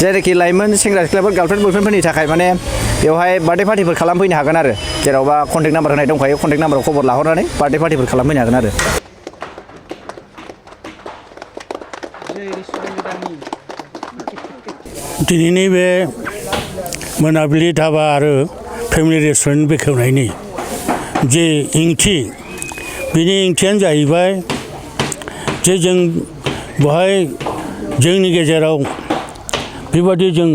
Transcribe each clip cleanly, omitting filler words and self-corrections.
जेरैखि लाइमोन सेंग्रा सिख्लाफोर गार्लफ्रेन्ड बयफ्रेन्डफोरनि थाखाय माने बेवहाय बार्थडे पार्टिफोर खालामफैनो हागोन आरो जेरावबा कन्टेक्ट नाम्बार होनाय दंखायो कन्टेक्ट नाम्बाराव खबर लाहरनानै बार्थडे पार्टिफोर खालामफैनो हागोन आरो दिनैनि बे मोनाबिलि धाबा आरो फेमिलि रेस्टुरेन्ट बेखेवनायनि जे ओंथि बेनि ओंथियानो जाहैबाय जे जों बेवहाय जोंनि गेजेराव बेबादि जों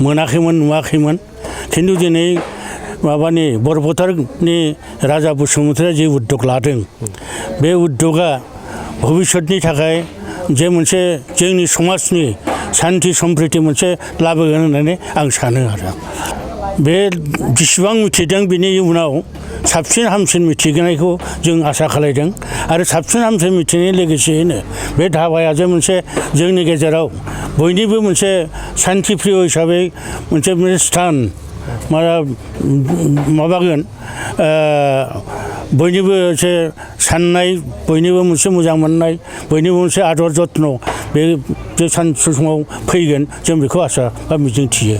मोनाखैमोन नुवाखैमोन खिन्थु दिनै माबानि बरपेटानि राजा बसुमतारिया जे उद्योग लादों बे उद्योगा भबिष्यतनि थाखाय जे मोनसे जोंनि समाजनि शान्ति सम्प्रिति मोनसे लाबोगोन होननानै आं सानो आरो बे जेसेबां मिथिदों बिनि उनाव साबसिन हामसिन मिथिनायखौ जों आसा खालामदों आरो साबसिन हामसिन मिथिनाय लोगोसेयैनो बे धाबाया जे मोनसे जोंनि गेजेराव बयनिबो मोनसे शान्ति प्रिय हिसाबै मोनसे स्थान माबागोन बयनिबो एसे साननाय बयनिबो मोनसे मोजां मोननाय बयनिबो मोनसे आदर जत्न बे समाव फैगोन जों बेखौ आसा बा मिजिंथियो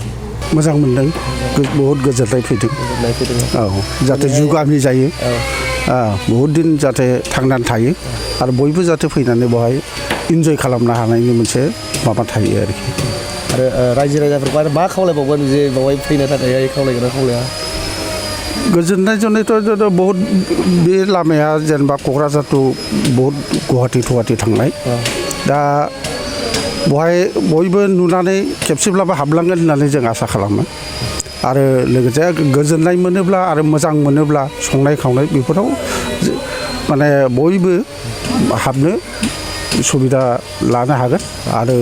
मोजां मोनदों बहुत गोजोननाय फैदों औ जाहाथे जुगामि जायो बहुत दिन जाहाथे थांनानै थायो आरो बयबो जाहाथे फैनानै बेवहाय इन्जय खालामनो हानायनि मोनसे माबा थायो आरोखि आरो रायजो राजाफोरखौ आरो मा खावलायबावगोन जे बेवहाय फैनो थाखाय खावलायगोन ना खावलाया गोजोननाय जनायथ' बहुत बे लामाया जेनेबा क'क्राझार टु बहुत गुवाहाटि थांनाय दा बेवहाय बयबो नुनानै खेबसेब्लाबो हाबलांगोन होननानै जों आसा खालामो आरो लोगोसे गोजोननाय मोनोब्ला आरो मोजां मोनोब्ला संनाय खावनाय बेफोराव माने बयबो हाबनो सुबिदा लानो हागोन आरो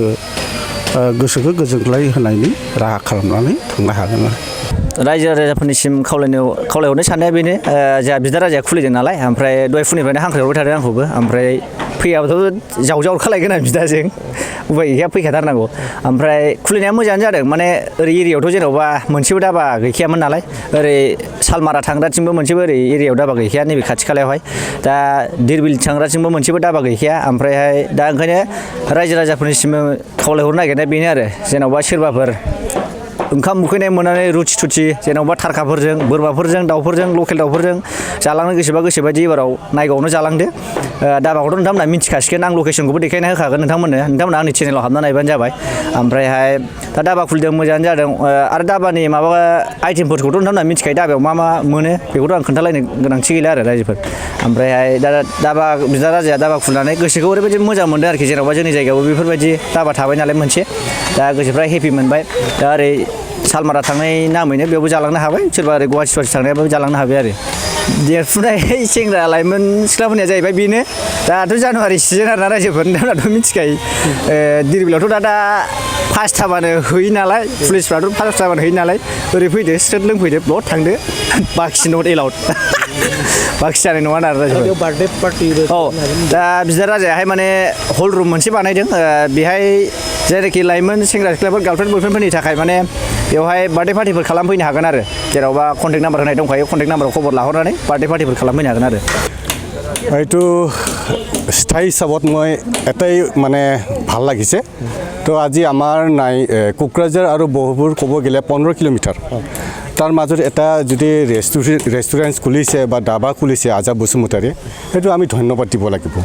गोसोखौ गोजोनग्लाय होनायनि राहा खालामनानै थांनो हागोन आरो रायजो राजाफोरनिसिम खावलायहरनो साननाया बेनो जोंहा बिदा राजाया खुलिदों नालाय ओमफ्राय दहाय फुंनिफ्रायनो हांख्रायहरबाय थादों आंखौबो ओमफ्राय फैयाबाथ' जावजा हरखालायगोन आं बिदाजों उपाय गैया फैखाथारनांगौ ओमफ्राय खुलिनाया मोजाङानो जादों माने ओरै एरियायावथ' जेन'बा मोनसेबो दाबा गैखायामोन नालाय ओरै सालमारा थांग्राथिंबो मोनसेबो ओरै एरियायाव दाबा गैखाया नैबे खाथि खालायावहाय दा दिरबिल थांग्राथिंबो मोनसेबो दाबा गैखाया ओमफ्रायहाय दा ओंखायनो रायजो राजाफोरनिसिम खावलायहरनो नागिरनाया बेनो आरो जेन'बा सोरबाफोर ओंखाम उखैनाय मोननानै रुथि थुथि जेन'बा थारखाफोरजों बोरमाफोरजों दाउफोरजों लकेल दाउफोरजों जालांनो गोसोबा गोसोबायदि एबाराव नायगावनो जालांदो दाबाखौथ' नोंथांमोना मिथिखासिगोन आं लकेसनखौबो देखायना होखागोन नोंथांमोना आंनि चेनेलाव हाबना नायबानो जाबाय ओमफ्रायहाय दा दाबा खुलिदों मोजाङानो जादों आरो दाबानि माबा आइटेमफोरखौथ' नोंथांमोना मिथिखायो दाबायाव मा मोनो बेखौथ' आं खोन्थालायनो गोनांथि गैला आरो रायजोफोर ओमफ्रायहाय दा दाबा बिदा राजाया दाबा खुलिनानै गोसोखौ ओरैबायदि मोजां मोनदों आरोखि जेन'बा जोंनि जायगायावबो बेफोरबायदि दाबा थाबाय नालाय मोनसे दा गोसोफ्रा हेपि मोनबाय दा ओरै सालमारा थांनाय नामैनो बेयावबो जालांनो हाबाय सोरबा ओरै गुवाहाटि थांनायाबो जालांनो हाबाय आरो देरफुनाय सेंग्रा लाइमोन सिख्लाफोरनिया जाहैबाय बेनो दाथ' जानुवारि सिजोन आरोना रायजोफोर नोंथांमोनाथ' मिथिखायो दिरबिलावथ' दा पासथाबानो हैयो नालाय पुलिसफ्राथ' पासथाबानो हैयो नालाय ओरै फैदो स्ट्रेट लोंफैदो ब्लड थांदो बाखि नट एलाउड बाखि जानाय नङा आरो रायजोफोर बार्थडे पार्टि औ दा बिदा राजायाहाय माने हल रुम मोनसे बानायदों बेहाय जेरैखि लाइमोन सेंग्रा सिख्लाफोर गार्लफ्रेन्ड बयफ्रेन्डफोरनि थाखाय माने बेवहाय बार्थडे पार्टिफोर खालामफैनो हागोन आरो जेरावबा कन्टेक्ट नाम्बार होनाय दंखायो कन्टेक्ट नाम्बाराव खबर लाहरनानै बार्थडे पार्टिफोर खालामफैनो हागोन आरो এইটো স্থায়ী হিচাপত মই এটাই মানে ভাল লাগিছে তো আজি আমাৰ নাই কোকৰাঝাৰ আৰু বহুপুৰ ক'ব গ'লে 15 কিলোমিটাৰ তাৰ মাজত এটা যদি ৰেষ্টুৰেণ্ট খুলিছে বা ধাবা খুলিছে আজাদ বসুমতাৰীয়ে সেইটো আমি ধন্যবাদ দিব লাগিব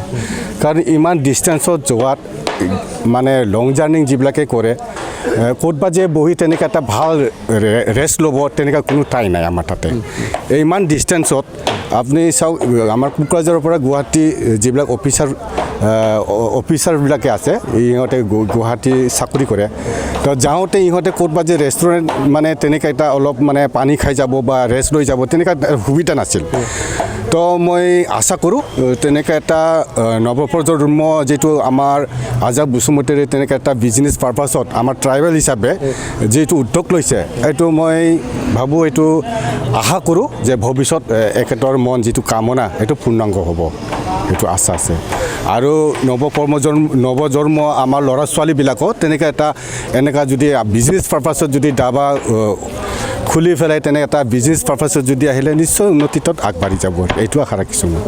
কাৰণ ইমান ডিষ্টেঞ্চত যোৱাত মানে লং জাৰ্ণিং যিবিলাকে কৰে ক'তবা যে বহি তেনেকৈ এটা ভাল ৰেষ্ট ল'ব তেনেকুৱা কোনো ঠাই নাই আমাৰ তাতে ইমান ডিষ্টেঞ্চত আপুনি চাওক আমাৰ কোকৰাঝাৰৰ পৰা গুৱাহাটী যিবিলাক অফিচাৰবিলাকে আছে ইহঁতে গুৱাহাটী চাকৰি কৰে তো যাওঁতে ইহঁতে ক'তবা যে ৰেষ্টুৰেণ্ট মানে তেনেকৈ এটা অলপ মানে পানী খাই যাব বা ৰেষ্ট লৈ যাব তেনেকুৱা সুবিধা নাছিল তো মই আশা কৰোঁ তেনেকৈ এটা নৱপ্ৰজন্ম যিটো আমাৰ আজাদ বসুমতাৰীয়ে তেনেকৈ এটা বিজনেছ পাৰপাছত আমাৰ ট্ৰাইবেল হিচাপে যিটো উদ্যোগ লৈছে এইটো মই ভাবোঁ এইটো আশা কৰোঁ যে ভৱিষ্যত এখেতৰ মন যিটো কামনা এইটো পূৰ্ণাংগ হ'ব এইটো আশা আছে আৰু নৱজন্ম আমাৰ ল'ৰা ছোৱালীবিলাকো তেনেকৈ এটা এনেকুৱা যদি বিজনেছ পাৰপাছত যদি ধাবা খুলি পেলাই তেনে এটা বিজনেছ পাৰপাছত যদি আহিলে নিশ্চয় উন্নতিত আগবাঢ়ি যাব এইটো আশা ৰাখিছোঁ মই